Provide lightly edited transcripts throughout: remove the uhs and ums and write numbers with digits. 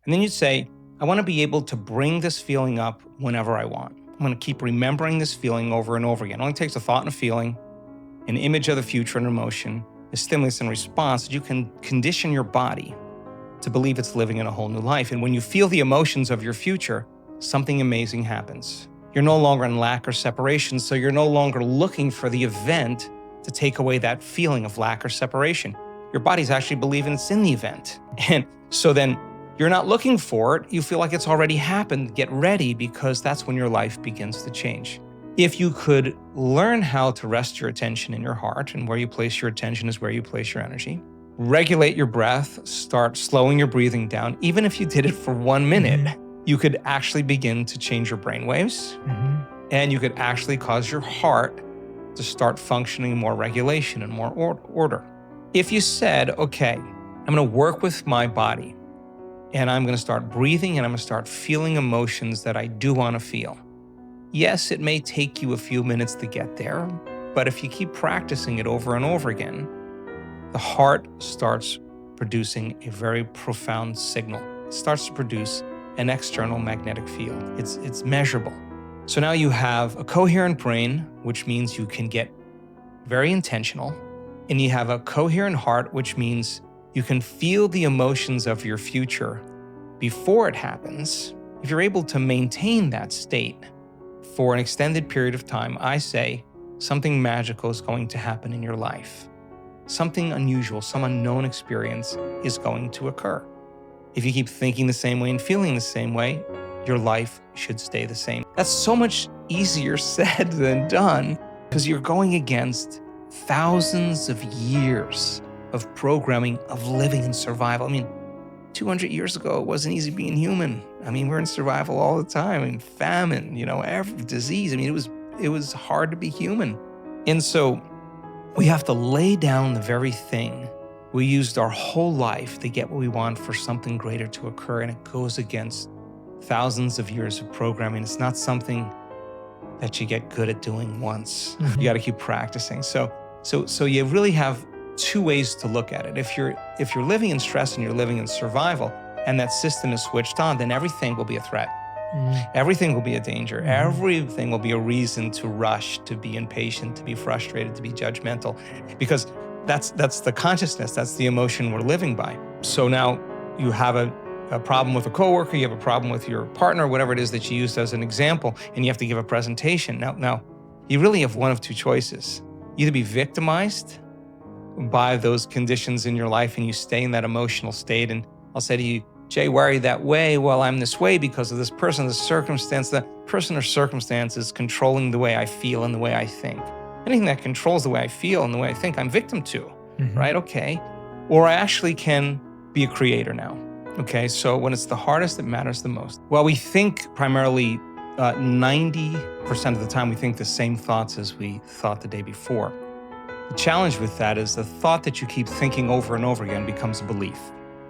And then you'd say, I want to be able to bring this feeling up whenever I want. I'm going to keep remembering this feeling over and over again. It only takes a thought and a feeling, an image of the future and emotion, a stimulus and response that you can condition your body to believe it's living in a whole new life. And when you feel the emotions of your future, something amazing happens. You're no longer in lack or separation, so you're no longer looking for the event to take away that feeling of lack or separation. Your body's actually believing it's in the event. And so then you're not looking for it. You feel like it's already happened. Get ready, because that's when your life begins to change. If you could learn how to rest your attention in your heart, and where you place your attention is where you place your energy, regulate your breath, start slowing your breathing down. Even if you did it for 1 minute, you could actually begin to change your brain waves, and you could actually cause your heart to start functioning more regulation and more order. If you said, okay, I'm going to work with my body, and I'm going to start breathing, and I'm going to start feeling emotions that I do want to feel. Yes, it may take you a few minutes to get there, but if you keep practicing it over and over again, the heart starts producing a very profound signal. It starts to produce an external magnetic field. It's measurable. So now you have a coherent brain, which means you can get very intentional, and you have a coherent heart, which means you can feel the emotions of your future before it happens. If you're able to maintain that state for an extended period of time, I say something magical is going to happen in your life. Something unusual, some unknown experience is going to occur. If you keep thinking the same way and feeling the same way, your life should stay the same. That's so much easier said than done, because you're going against thousands of years of programming, of living in survival. I mean, 200 years ago, it wasn't easy being human. I mean, we're in survival all the time. I mean, famine, every disease. I mean, it was hard to be human. And so we have to lay down the very thing we used our whole life to get what we want for something greater to occur. And it goes against thousands of years of programming. It's not something that you get good at doing once. You got to keep practicing. So you really have two ways to look at it. If you're living in stress and you're living in survival, and that system is switched on, then everything will be a threat. Everything will be a danger. Everything will be a reason to rush, to be impatient, to be frustrated, to be judgmental, because that's the consciousness, that's the emotion we're living by. So now you have a problem with a coworker, you have a problem with your partner, whatever it is that you used as an example, and you have to give a presentation. Now you really have one of two choices. Either be victimized by those conditions in your life and you stay in that emotional state, and I'll say to you, Jay, why are you that way? Well, I'm this way because of this person, this circumstance. The person or circumstance is controlling the way I feel and the way I think. Anything that controls the way I feel and the way I think, I'm victim to, right? Okay. Or I actually can be a creator now. Okay, so when it's the hardest, it matters the most. Well, we think primarily 90% of the time we think the same thoughts as we thought the day before. The challenge with that is the thought that you keep thinking over and over again becomes a belief.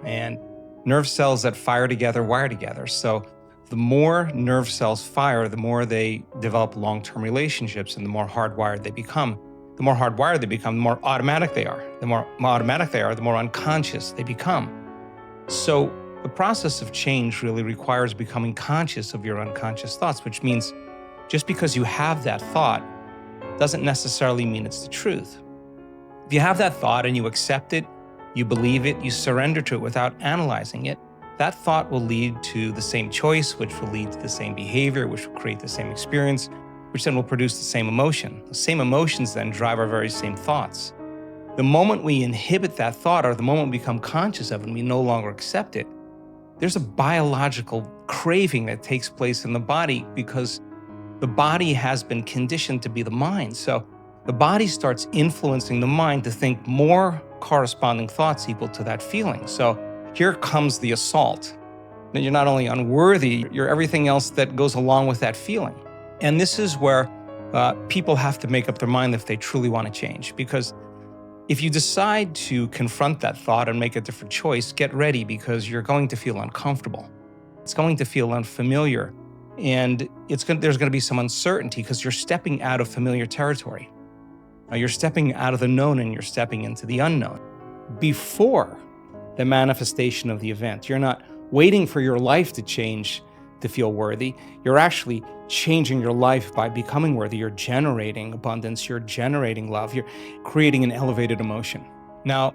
And nerve cells that fire together wire together. So the more nerve cells fire, the more they develop long-term relationships, and the more hardwired they become. The more hardwired they become, the more automatic they are. The more automatic they are, the more unconscious they become. So the process of change really requires becoming conscious of your unconscious thoughts, which means just because you have that thought doesn't necessarily mean it's the truth. If you have that thought and you accept it, you believe it, you surrender to it without analyzing it, that thought will lead to the same choice, which will lead to the same behavior, which will create the same experience, which then will produce the same emotion. The same emotions then drive our very same thoughts. The moment we inhibit that thought, or the moment we become conscious of it and we no longer accept it, there's a biological craving that takes place in the body, because the body has been conditioned to be the mind. So the body starts influencing the mind to think more corresponding thoughts equal to that feeling. So here comes the assault. That you're not only unworthy, you're everything else that goes along with that feeling. And this is where people have to make up their mind if they truly want to change. Because if you decide to confront that thought and make a different choice, get ready, because you're going to feel uncomfortable. It's going to feel unfamiliar. And there's going to be some uncertainty, because you're stepping out of familiar territory. You're stepping out of the known and you're stepping into the unknown. Before the manifestation of the event, you're not waiting for your life to change to feel worthy. You're actually changing your life by becoming worthy. You're generating abundance. You're generating love. You're creating an elevated emotion. Now,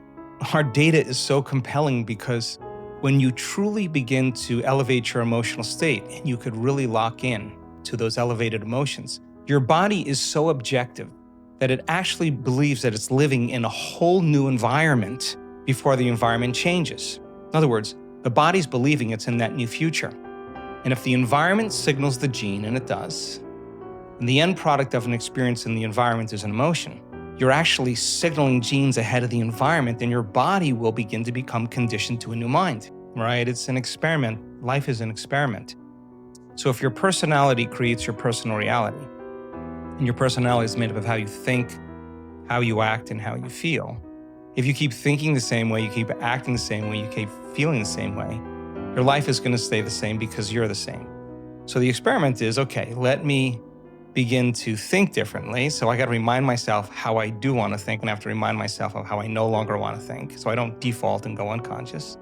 our data is so compelling because when you truly begin to elevate your emotional state and you could really lock in to those elevated emotions, your body is so objective that it actually believes that it's living in a whole new environment before the environment changes. In other words, the body's believing it's in that new future. And if the environment signals the gene, and it does, and the end product of an experience in the environment is an emotion, you're actually signaling genes ahead of the environment, and your body will begin to become conditioned to a new mind, right? It's an experiment. Life is an experiment. So if your personality creates your personal reality, and your personality is made up of how you think, how you act, and how you feel, if you keep thinking the same way, you keep acting the same way, you keep feeling the same way, your life is going to stay the same because you're the same. So the experiment is, okay, let me begin to think differently. So I got to remind myself how I do want to think, and I have to remind myself of how I no longer want to think, so I don't default and go unconscious.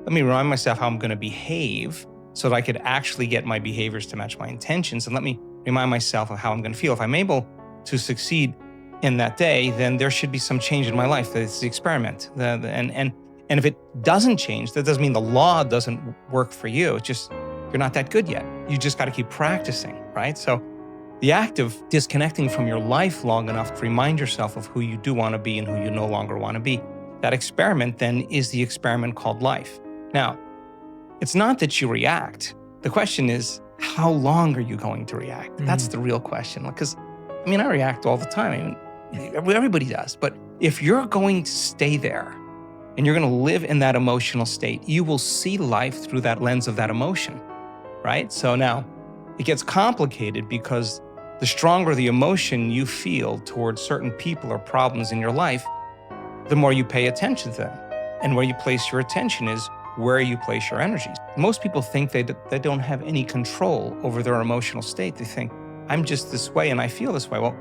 Let me remind myself how I'm going to behave so that I could actually get my behaviors to match my intentions. And let me remind myself of how I'm going to feel. If I'm able to succeed in that day, then there should be some change in my life. It's the experiment. And if it doesn't change, that doesn't mean the law doesn't work for you. It's just, you're not that good yet. You just got to keep practicing, right? So the act of disconnecting from your life long enough to remind yourself of who you do want to be and who you no longer want to be, that experiment then is the experiment called life. Now, it's not that you react. The question is, how long are you going to react? That's the real question. Because, I react all the time. Everybody does. But if you're going to stay there and you're going to live in that emotional state, you will see life through that lens of that emotion, right? So now it gets complicated because the stronger the emotion you feel towards certain people or problems in your life, the more you pay attention to them. And where you place your attention is where you place your energies. Most people think they don't have any control over their emotional state. They think, I'm just this way and I feel this way. Well,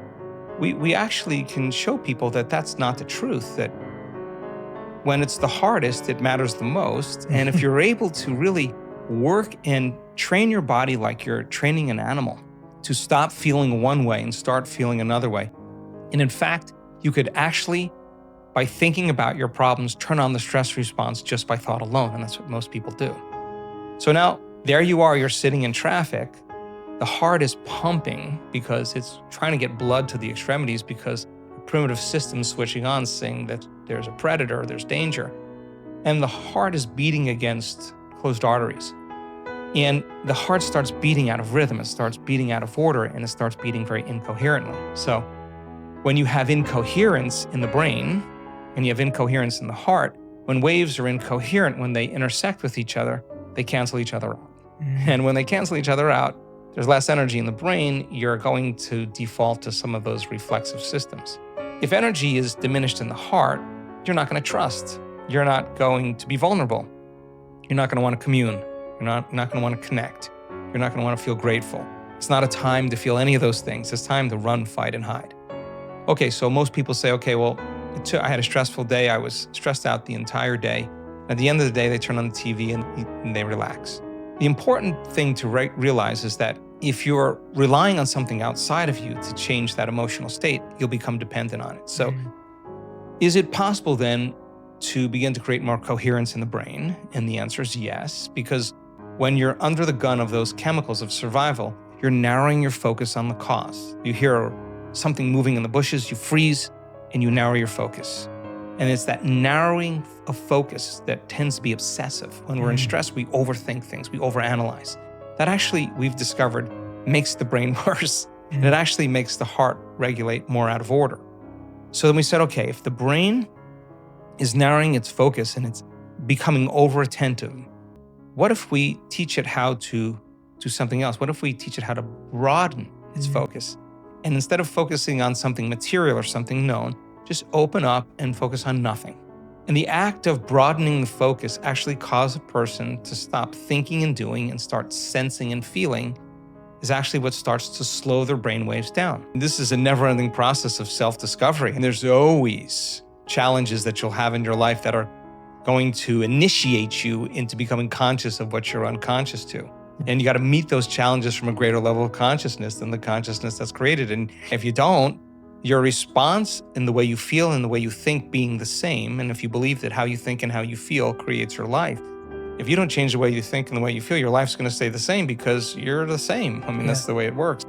we actually can show people that that's not the truth, that when it's the hardest, it matters the most. And if you're able to really work and train your body like you're training an animal to stop feeling one way and start feeling another way. And in fact, you could actually, by thinking about your problems, turn on the stress response just by thought alone. And that's what most people do. So now there you are, you're sitting in traffic. The heart is pumping because it's trying to get blood to the extremities because the primitive system's switching on, saying that there's a predator, there's danger. And the heart is beating against closed arteries. And the heart starts beating out of rhythm, it starts beating out of order, and it starts beating very incoherently. So when you have incoherence in the brain and you have incoherence in the heart, when waves are incoherent, when they intersect with each other, they cancel each other out. And when they cancel each other out, there's less energy in the brain, you're going to default to some of those reflexive systems. If energy is diminished in the heart, you're not going to trust. You're not going to be vulnerable. You're not going to want to commune. You're not going to want to connect. You're not going to want to feel grateful. It's not a time to feel any of those things. It's time to run, fight, and hide. Okay, so most people say, okay, well, I had a stressful day. I was stressed out the entire day. At the end of the day, they turn on the TV and they relax. The important thing to realize is that if you're relying on something outside of you to change that emotional state, you'll become dependent on it. So is it possible then to begin to create more coherence in the brain? And the answer is yes, because when you're under the gun of those chemicals of survival, you're narrowing your focus on the cause. You hear something moving in the bushes, you freeze, and you narrow your focus. And it's that narrowing of focus that tends to be obsessive. When we're in stress, we overthink things, we overanalyze. That actually, we've discovered, makes the brain worse. And it actually makes the heart regulate more out of order. So then we said, okay, if the brain is narrowing its focus and it's becoming over-attentive, what if we teach it how to do something else? What if we teach it how to broaden its focus? And instead of focusing on something material or something known, just open up and focus on nothing. And the act of broadening the focus actually causes a person to stop thinking and doing and start sensing and feeling is actually what starts to slow their brain waves down. And this is a never-ending process of self-discovery. And there's always challenges that you'll have in your life that are going to initiate you into becoming conscious of what you're unconscious to. And you got to meet those challenges from a greater level of consciousness than the consciousness that's created. And if you don't, your response and the way you feel and the way you think being the same, and if you believe that how you think and how you feel creates your life, if you don't change the way you think and the way you feel, your life's going to stay the same because you're the same. I mean, that's the way it works.